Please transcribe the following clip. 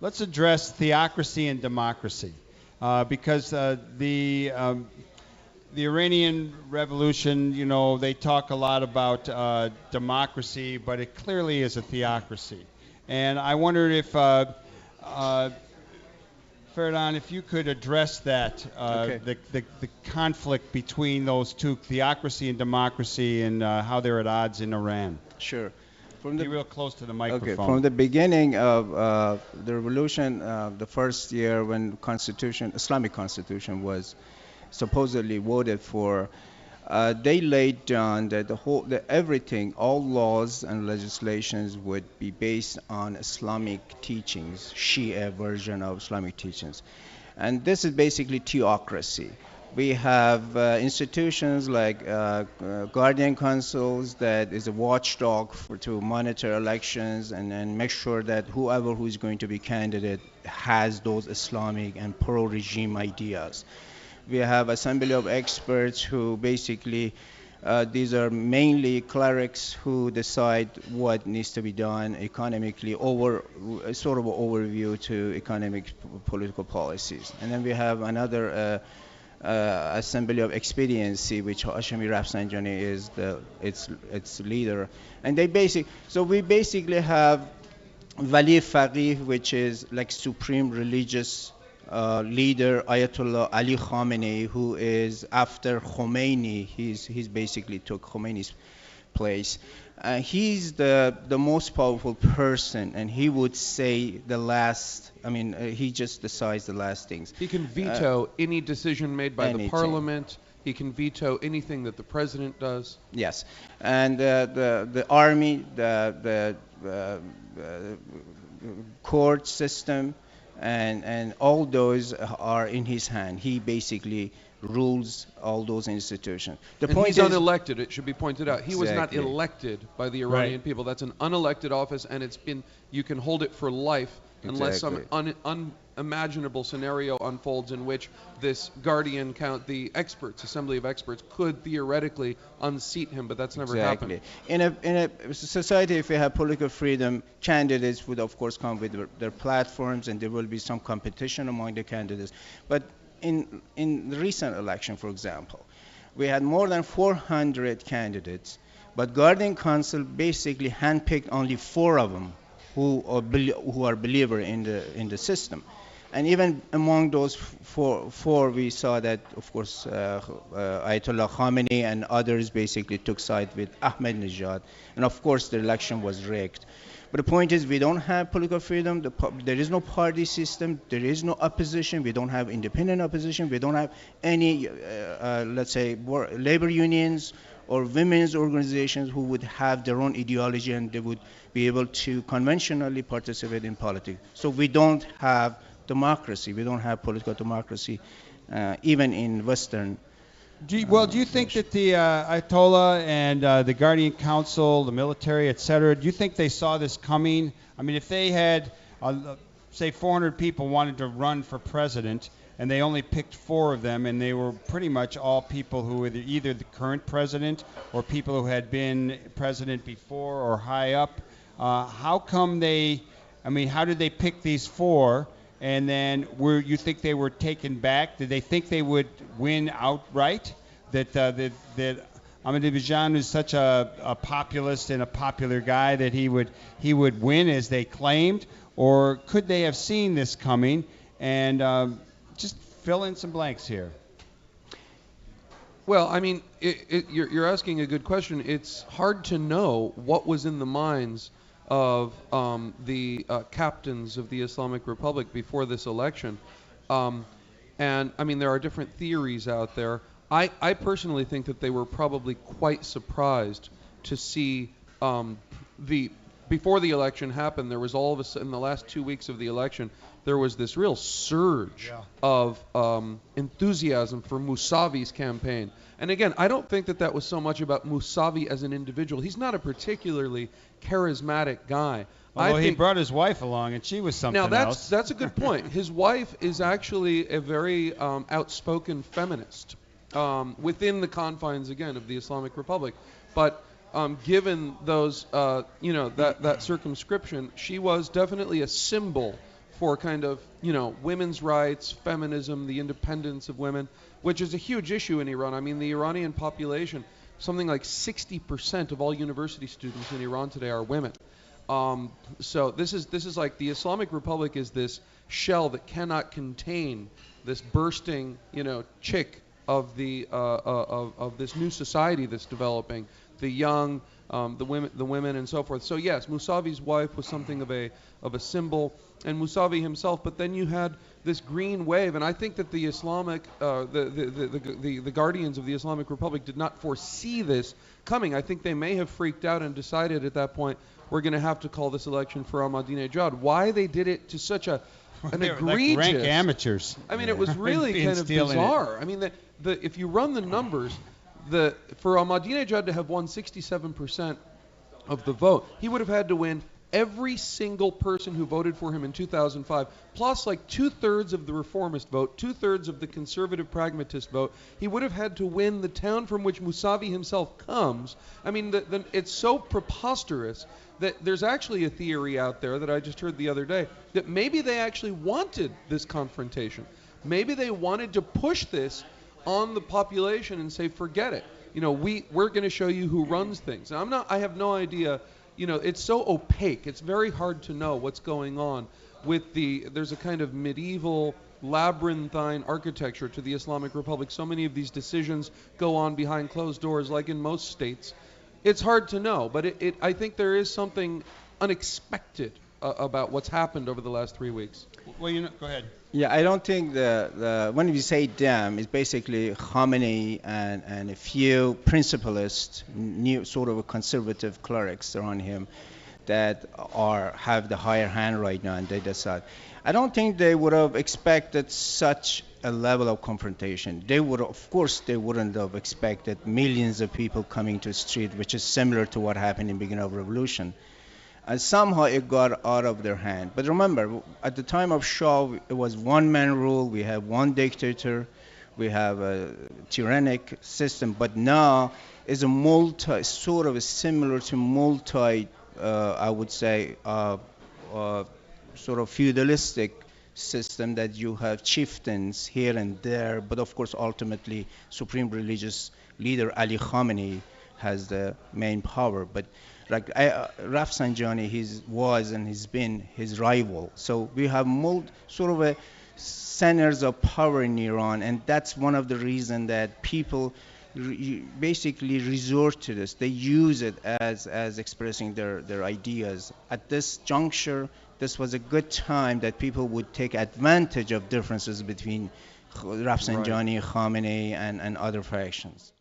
Let's address theocracy and democracy, because the Iranian Revolution, they talk a lot about democracy, but it clearly is a theocracy. And I wondered if, uh, Fereidoun, if you could address that, Okay. the conflict between those two, theocracy and democracy, and how they're at odds in Iran. Sure. From Be the real close to the Okay, microphone. from the beginning of the revolution, the first year when Islamic constitution was supposedly voted for, they laid down that everything, all laws and legislations would be based on Islamic teachings, Shia version of Islamic teachings. And this is basically theocracy. We have institutions like guardian councils that is a watchdog to monitor elections and then make sure that whoever who is going to be candidate has those Islamic and pro-regime ideas. We have assembly of experts who basically these are mainly clerics who decide what needs to be done economically, sort of an overview to economic political policies. And then we have another assembly of expediency, which Hashemi Rafsanjani is its leader. And we basically have Wali Faqih, which is like supreme religious leader, Ayatollah Ali Khamenei, who is after Khomeini. He's basically took Khomeini's place. He's the most powerful person, and he would say the last. I mean, he just decides the last things. He can veto any decision made by the anything. parliament. He can veto anything that the president does. Yes, and the army, the court system, and all those are in his hand. He basically rules all those institutions. The And point he's is, unelected, it should be pointed out. He was not Exactly. elected by the Iranian Right. people. That's an unelected office, and you can hold it for life unless some Exactly. unimaginable scenario unfolds in which this guardian the assembly of experts, could theoretically unseat him, but that's never happened. Exactly. In a society, if we have political freedom, candidates would of course come with their platforms, and there will be some competition among the candidates. But in the recent election, for example, we had more than 400 candidates, but Guardian Council basically handpicked only 4 of them who are believer in the system. And even among those four, we saw that, of course, Ayatollah Khamenei and others basically took side with Ahmadinejad, and of course the election was rigged. But the point is, we don't have political freedom. There is no party system. There is no opposition. We don't have independent opposition. We don't have any, let's say, labor unions or women's organizations who would have their own ideology and they would be able to conventionally participate in politics. So we don't have democracy. We don't have political democracy, even in Western. Do you think that the Ayatollah and the Guardian Council, the military, et cetera, do you think they saw this coming? I mean, if they had, say, 400 people wanted to run for president, and they only picked 4 of them, and they were pretty much all people who were either the current president or people who had been president before or high up, how come how did they pick these 4? And then you think they were taken back? Did they think they would win outright? That Ahmadinejad is such a populist and a popular guy that he would win as they claimed? Or could they have seen this coming? And just fill in some blanks here. Well, I mean, you're asking a good question. It's hard to know what was in the minds of the captains of the Islamic Republic before this election. And, I mean, there are different theories out there. I personally think that they were probably quite surprised to see before the election happened, there was all of a sudden, in the last 2 weeks of the election, there was this real surge of enthusiasm for Mousavi's campaign. And again, I don't think that was so much about Mousavi as an individual. He's not a particularly charismatic guy. Well, he brought his wife along, and she was something else. Now, that's a good point. His wife is actually a very outspoken feminist within the confines, again, of the Islamic Republic. But given those, that circumscription, she was definitely a symbol for kind of, women's rights, feminism, the independence of women, which is a huge issue in Iran. I mean, the Iranian population, something like 60% of all university students in Iran today are women. So this is like the Islamic Republic is this shell that cannot contain this bursting, chick of the of this new society that's developing, the young, the women, and so forth. So yes, Mousavi's wife was something of a symbol, and Mousavi himself. But then you had this green wave, and I think that the Islamic, the guardians of the Islamic Republic did not foresee this coming. I think they may have freaked out and decided at that point, we're going to have to call this election for Ahmadinejad. Why they did it to such an egregious, like rank amateurs. I mean, it was really kind of bizarre. I mean, if you run the numbers, for Ahmadinejad to have won 67% of the vote, he would have had to win every single person who voted for him in 2005, plus like 2/3 of the reformist vote, 2/3 of the conservative pragmatist vote. He would have had to win the town from which Mousavi himself comes. I mean, it's so preposterous that there's actually a theory out there that I just heard the other day that maybe they actually wanted this confrontation. Maybe they wanted to push this on the population and say, forget it. We're going to show you who runs things. And I have no idea. It's so opaque. It's very hard to know what's going on with there's a kind of medieval labyrinthine architecture to the Islamic Republic. So many of these decisions go on behind closed doors, like in most states. It's hard to know, but I think there is something unexpected about what's happened over the last 3 weeks. Well, go ahead. Yeah, I don't think when we say them, it's basically Khamenei and a few principalists, new sort of conservative clerics around him that have the higher hand right now, and they decide. I don't think they would have expected such a level of confrontation. They wouldn't have expected millions of people coming to the street, which is similar to what happened in the beginning of the revolution. And somehow it got out of their hand. But remember, at the time of Shah, it was one-man rule. We have one dictator. We have a tyrannic system. But now is a sort of similar to I would say, sort of feudalistic system that you have chieftains here and there. But of course, ultimately, supreme religious leader Ali Khamenei has the main power. But like Rafsanjani, was and has been his rival. So we have sort of a centers of power in Iran, and that's one of the reasons that people basically resort to this. They use it as expressing their ideas. At this juncture, this was a good time that people would take advantage of differences between Rafsanjani, Khamenei, and other factions.